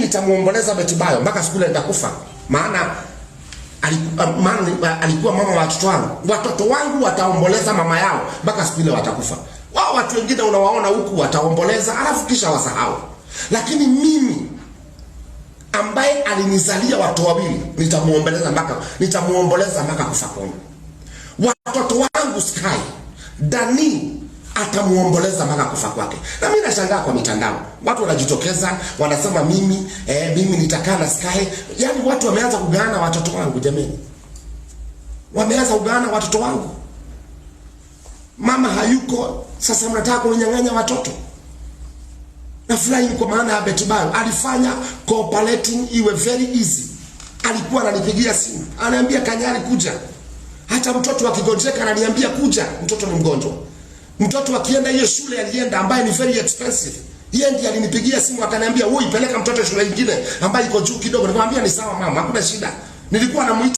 nitamuomboleza Betibayo mpaka siku ile nitakufa. Maana alikuwa mama wa watoto wangu. Watoto wangu wataomboleza mama yao mpaka siku ile watakufa. Wao watu wengine unawaona huku wataomboleza alafu kisha wasahau. Lakini mimi ambaye alinizalia watu wawili nitamuomboleza mpaka kufa kwangu. Watoto wangu Sky, Dani atamuomboleza mpaka kufa kwake. Na mimi nashangaa kwa mitandao. Watu wanajitokeza, wanasema mimi nitakaa na Sky. Yaani watu wameanza kugaana watoto wangu jameni. Wameanza kugaana watoto wangu. Mama hayuko, sasa mnataka kunyang'anya watoto. Na flying kwa maana ya Betibayo alifanya cooperating iwe very easy. Alikuwa ananipigia simu, ananiambia Kanyari kuja. Hata mtoto akigonjeka ananiambia kuja, mtoto ni mgonjwa. Mtoto akienda hiyo shule alienda ambaye ni very expensive. Yeye ndiye alinipigia simu akaniambia, "Wewe peleka mtoto shule nyingine ambayo iko juu kidogo." Nikamwambia ni sawa mama, hakuna shida. Nilikuwa namuita